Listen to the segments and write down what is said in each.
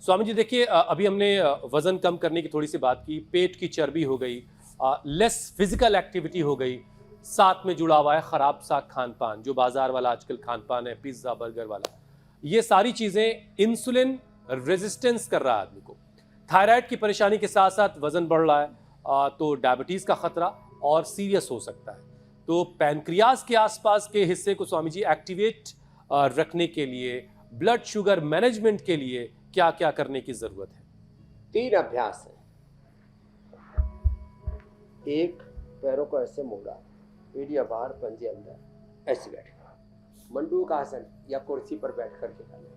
स्वामी जी देखिए, अभी हमने वजन कम करने की थोड़ी सी बात की, पेट की चर्बी हो गई, लेस फिजिकल एक्टिविटी हो गई, साथ में जुड़ा हुआ है खराब सा खान पान, जो बाजार वाला आजकल खान पान है, पिज्जा बर्गर वाला। ये सारी चीजें इंसुलिन रेजिस्टेंस कर रहा है आदमी को। थायराइड की परेशानी के साथ साथ वजन बढ़ रहा है, तो डायबिटीज का खतरा और सीरियस हो सकता है। तो पैनक्रियाज के आसपास के हिस्से को स्वामी जी एक्टिवेट रखने के लिए, ब्लड शुगर मैनेजमेंट के लिए क्या क्या करने की जरूरत है? 3 अभ्यास है। एक, पैरों को ऐसे मोड़ा, एड़ियां बाहर, पंजे अंदर, ऐसे बैठना। मंडूकासन या कुर्सी पर बैठ करके करना।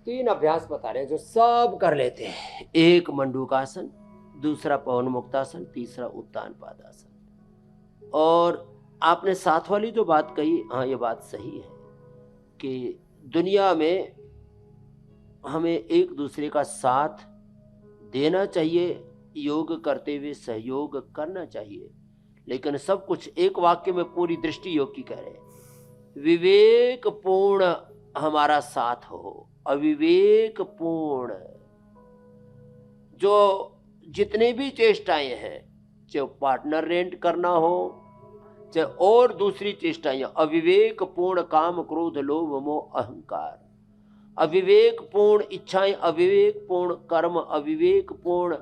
3 अभ्यास बता रहे हैं जो सब कर लेते हैं। एक मंडूकासन, दूसरा पवन मुक्तासन, तीसरा उत्तान पादासन। और आपने साथ वाली जो बात कही, हाँ ये बात सही है कि दुनिया में हमें एक दूसरे का साथ देना चाहिए, योग करते हुए सहयोग करना चाहिए, लेकिन सब कुछ एक वाक्य में पूरी दृष्टि योग की कह रहे हैं। विवेक पूर्ण हमारा साथ हो, अविवेक पूर्ण जो जितने भी चेष्टाएं हैं, चाहे पार्टनर रेंट करना हो, चाहे और दूसरी चेष्टाएं, अविवेक पूर्ण काम क्रोध लोभ मोह अहंकार, अविवेक पूर्ण इच्छाएं, अविवेक पूर्ण कर्म, अविवेक पूर्ण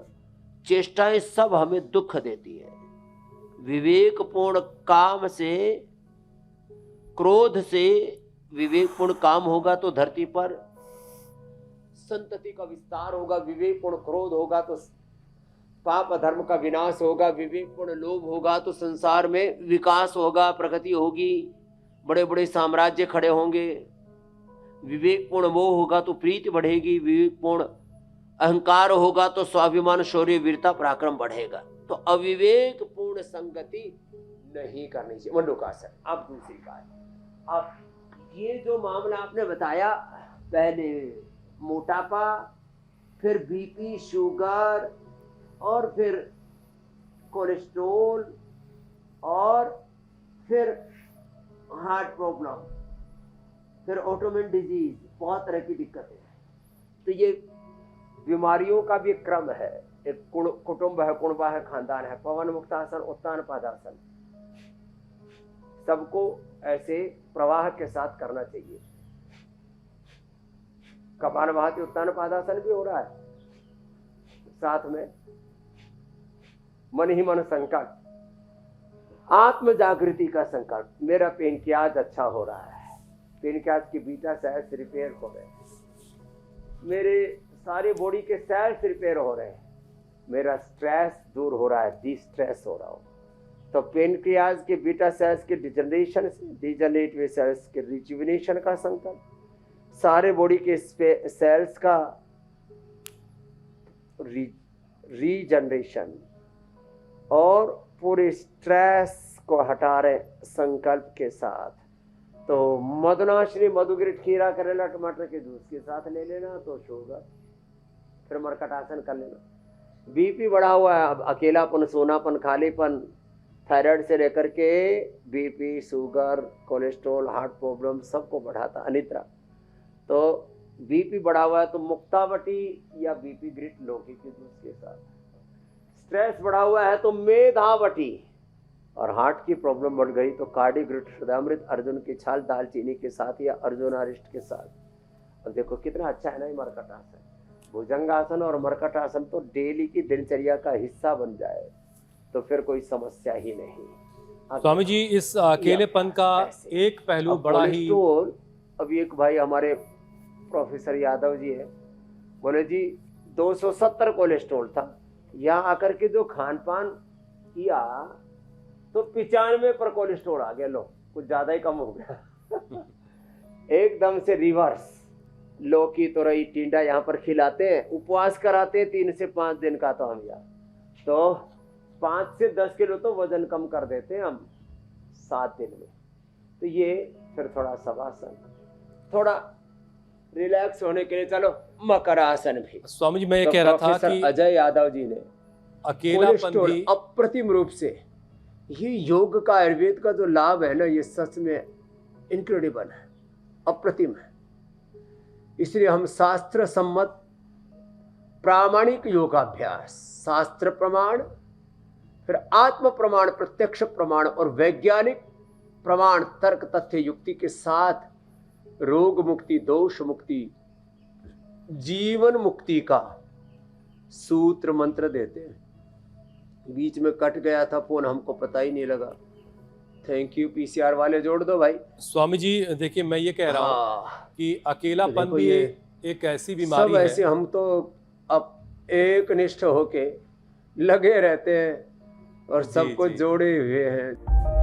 चेष्टाएं सब हमें दुख देती है। विवेक पूर्ण काम से, क्रोध से विवेक पूर्ण काम होगा तो धरती पर संतति का विस्तार होगा। विवेक पूर्ण क्रोध होगा तो पाप अधर्म का विनाश होगा। विवेक पूर्ण लोभ होगा तो संसार में विकास होगा, प्रगति होगी, बड़े बड़े साम्राज्य खड़े होंगे। विवेकपूर्ण मोह होगा तो प्रीति बढ़ेगी। विवेकपूर्ण अहंकार होगा तो स्वाभिमान शौर्य वीरता पराक्रम बढ़ेगा। तो अविवेक पूर्ण संगति नहीं करनी चाहिए। मंडूकासन। अब दूसरी बात, अब ये जो मामला आपने बताया, पहले मोटापा, फिर बीपी, शुगर, और फिर कोलेस्ट्रोल, और फिर हार्ट प्रॉब्लम, फिर ऑटोइम्यून डिजीज, बहुत तरह की दिक्कतें हैं। तो ये बीमारियों का भी एक क्रम है, एक कुटुंब है, कुणबा है, खानदान है। पवन मुक्तासन, उत्तान पादासन, सबको ऐसे प्रवाह के साथ करना चाहिए। कपालभाति उत्तान पादासन भी हो रहा है, साथ में मन ही मन संकल्प, आत्म जागृति का संकल्प। मेरा पेनक्रियाज अच्छा हो रहा है, पेनक्रियाज की बीटा सेल्स रिपेयर हो रहे हैं, मेरे सारे बॉडी के सेल्स रिपेयर हो रहे हैं, मेरा स्ट्रेस दूर हो रहा है, डिस्ट्रेस हो रहा हो। तो पेनक्रियाज के बीटा सेल्स के डिजनरेशन से डिजनरेटिव सेल्स के रिजुविनेशन का संकल्प, सारे बॉडी के सेल्स का रीजनरेशन, और पूरे स्ट्रेस को हटा रहे संकल्प के साथ। तो मधुनाशिनी, मधुगिरिट, खीरा, करेला, टमाटर के जूस के साथ ले लेना तो शुगर, फिर मरकटासन कर लेना। बीपी बढ़ा हुआ है, अब अकेलापन, सोनापन, खालीपन, थायराइड से लेकर के BP, sugar, cholesterol, heart problem सबको बढ़ाता, अनिद्रा। तो बीपी बढ़ा हुआ है तो मुक्तावटी या बीपी ग्रिट लौकी के जूस के साथ। स्ट्रेस बढ़ा हुआ है तो मेधावटी, और हार्ट की प्रॉब्लम बढ़ गई तो कार्डिग्रिट, हृदयामृत, अर्जुन की छाल, दालचीनी के साथ या अर्जुनारिष्ट के साथ। अब देखो कितना अच्छा है ना ये मरकटासन। भुजंगासन और मरकटासन तो डेली की दिनचर्या का हिस्सा बन जाए तो फिर कोई समस्या ही नहीं। स्वामी जी, इस अकेलेपन का एक पहलू बड़ा ही। अभी एक भाई हमारे प्रोफेसर यादव जी है, बोले जी 270 कोलेस्ट्रॉल था, यहाँ आकर के जो खान पान किया तो 95 पर कोलेस्ट्रॉल आ गया। लो, कुछ ज्यादा ही कम हो गया। एकदम से रिवर्स। लौकी, तोरई, टिंडा यहाँ पर खिलाते हैं, उपवास कराते हैं 3 से 5 दिन का। तो हम यहाँ तो 5 से 10 किलो तो वजन कम कर देते हैं हम 7 दिन में। तो ये फिर थोड़ा शवासन, थोड़ा रिलैक्स होने के लिए चलो मकरासन भी। स्वामी जी, मैं ये कह रहा था कि अजय यादव जी ने अकेलापन भी अप्रतिम रूप से, ये योग का, आयुर्वेद का जो लाभ है ना, ये सच में इनक्रेडिबल है, अप्रतिम है। इसलिए हम शास्त्र सम्मत प्रामाणिक योगाभ्यास, शास्त्र प्रमाण, फिर आत्म प्रमाण, प्रत्यक्ष प्रमाण और वैज्ञानिक प्रमाण, तर्क तथ्य युक्ति के साथ रोग मुक्ति, दोष मुक्ति, जीवन मुक्ति का सूत्र मंत्र देते हैं। बीच में कट गया था फोन, हमको पता ही नहीं लगा। थैंक यू, पीसीआर वाले जोड़ दो भाई। स्वामी जी देखिए, मैं ये कह रहा हूँ कि अकेलापन देखो भी ये एक ऐसी बीमारी सब है। ऐसे हम तो अब एक निष्ठ होके लगे रहते हैं और जी, सबको जी। जोड़े हुए हैं।